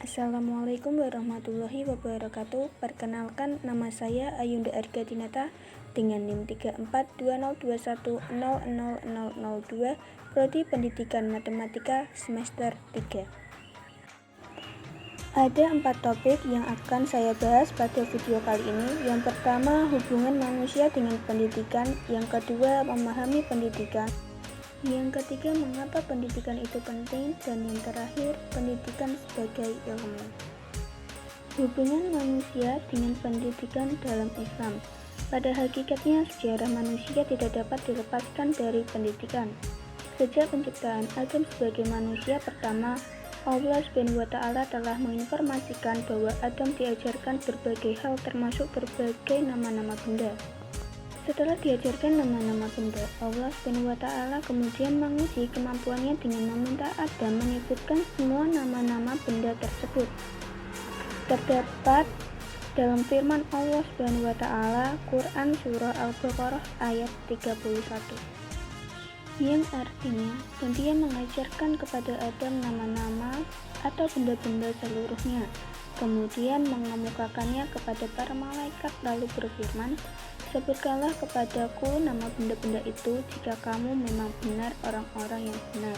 Assalamualaikum warahmatullahi wabarakatuh. Perkenalkan, nama saya Ayunda Arga Dinata dengan NIM 342021000002, Prodi Pendidikan Matematika semester 3. Ada 4 topik yang akan saya bahas pada video kali ini. Yang pertama, hubungan manusia dengan pendidikan. Yang kedua, memahami pendidikan. Yang ketiga, mengapa pendidikan itu penting, dan yang terakhir, pendidikan sebagai ilmu. Hubungan manusia dengan pendidikan dalam Islam. Pada hakikatnya, sejarah manusia tidak dapat dilepaskan dari pendidikan. Sejak penciptaan Adam sebagai manusia pertama, Allah SWT telah menginformasikan bahwa Adam diajarkan berbagai hal, termasuk berbagai nama-nama benda. Setelah diajarkan nama-nama benda, Allah SWT kemudian menguji kemampuannya dengan meminta Adam menyebutkan semua nama-nama benda tersebut. Terdapat dalam firman Allah SWT, Quran Surah Al-Baqarah ayat 31, yang artinya, dan Dia mengajarkan kepada Adam nama-nama atau benda-benda seluruhnya, kemudian mengemukakannya kepada para malaikat lalu berfirman, sebutkanlah kepadaku nama benda-benda itu jika kamu memang benar orang-orang yang benar.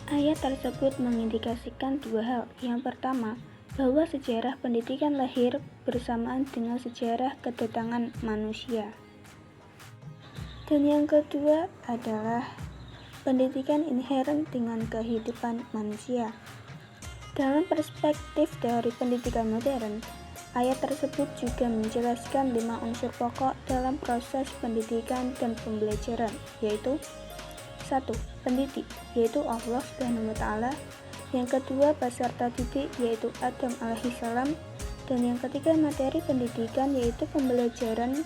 Ayat tersebut mengindikasikan dua hal. Yang pertama, bahwa sejarah pendidikan lahir bersamaan dengan sejarah kedatangan manusia. Dan yang kedua adalah pendidikan inheren dengan kehidupan manusia. Dalam perspektif teori pendidikan modern, ayat tersebut juga menjelaskan 5 unsur pokok dalam proses pendidikan dan pembelajaran, yaitu 1. Pendidik, yaitu Allah SWT. Yang kedua, peserta didik, yaitu Adam alaihissalam. Dan yang ketiga, materi pendidikan, yaitu pembelajaran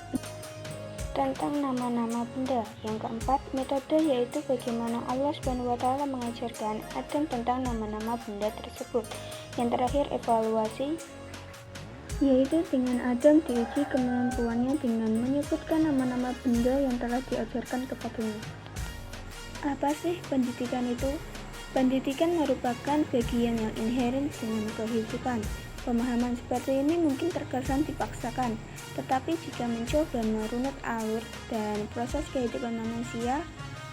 tentang nama-nama benda. Yang keempat, metode, yaitu bagaimana Allah SWT mengajarkan Adam tentang nama-nama benda tersebut. Yang terakhir, evaluasi, yaitu dengan Adam diuji kemampuannya dengan menyebutkan nama-nama benda yang telah diajarkan kepadanya. Apa sih pendidikan itu? Pendidikan merupakan bagian yang inheren dengan kehidupan. Pemahaman seperti ini mungkin terkesan dipaksakan, tetapi jika mencoba merunut alur dan proses kehidupan manusia,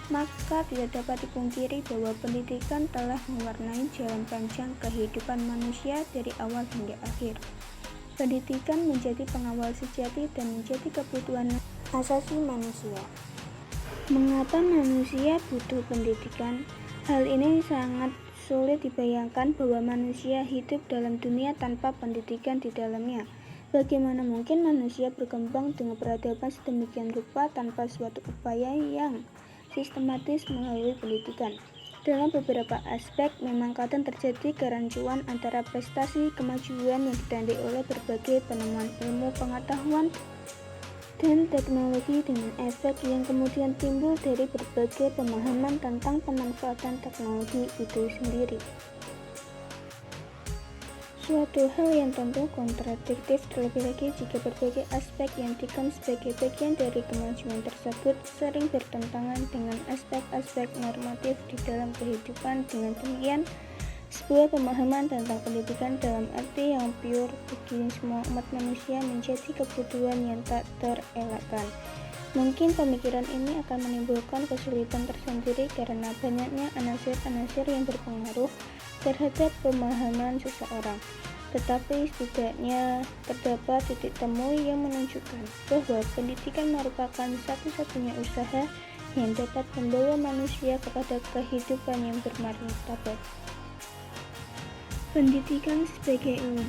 maka tidak dapat dipungkiri bahwa pendidikan telah mewarnai jalan panjang kehidupan manusia dari awal hingga akhir. Pendidikan menjadi pengawal sejati dan menjadi kebutuhan asasi manusia. Mengapa manusia butuh pendidikan? Hal ini sangat sulit dibayangkan bahwa manusia hidup dalam dunia tanpa pendidikan di dalamnya. Bagaimana mungkin manusia berkembang dengan peradaban sedemikian rupa tanpa suatu upaya yang sistematis melalui pendidikan? Dalam beberapa aspek, memang kadang terjadi kerancuan antara prestasi kemajuan yang ditandai oleh berbagai penemuan ilmu pengetahuan dan teknologi dengan efek yang kemudian timbul dari berbagai pemahaman tentang pemanfaatan teknologi itu sendiri. Suatu hal yang tentu kontradiktif, terlebih lagi jika berbagai aspek yang dikam sebagai bagian dari kemajuan tersebut sering bertentangan dengan aspek-aspek normatif di dalam kehidupan. Dengan demikian, sebuah pemahaman tentang pendidikan dalam arti yang pure bagi semua umat manusia menjadi kebutuhan yang tak terelakkan. Mungkin pemikiran ini akan menimbulkan kesulitan tersendiri karena banyaknya anasir-anasir yang berpengaruh terhadap pemahaman seseorang. Tetapi setidaknya terdapat titik temu yang menunjukkan bahwa pendidikan merupakan satu-satunya usaha yang dapat membawa manusia kepada kehidupan yang bermartabat. Pendidikan sebagai ilmu.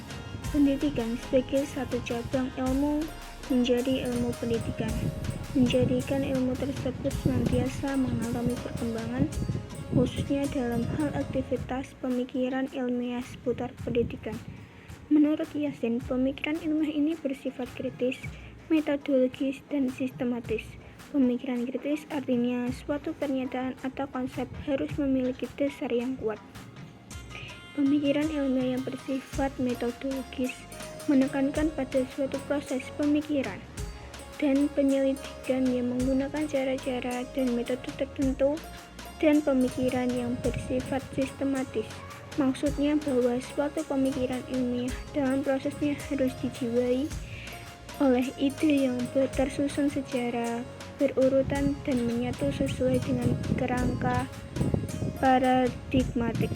Pendidikan sebagai satu cabang ilmu menjadi ilmu pendidikan, menjadikan ilmu tersebut senantiasa mengalami perkembangan, khususnya dalam hal aktivitas pemikiran ilmiah seputar pendidikan. Menurut Yasin, pemikiran ilmiah ini bersifat kritis, metodologis, dan sistematis. Pemikiran kritis artinya suatu pernyataan atau konsep harus memiliki dasar yang kuat. Pemikiran ilmiah yang bersifat metodologis menekankan pada suatu proses pemikiran dan penyelidikan yang menggunakan cara-cara dan metode tertentu, dan pemikiran yang bersifat sistematis Maksudnya bahwa suatu pemikiran ilmiah dalam prosesnya harus dijiwai oleh ide yang tersusun secara berurutan dan menyatu sesuai dengan kerangka paradigmatik.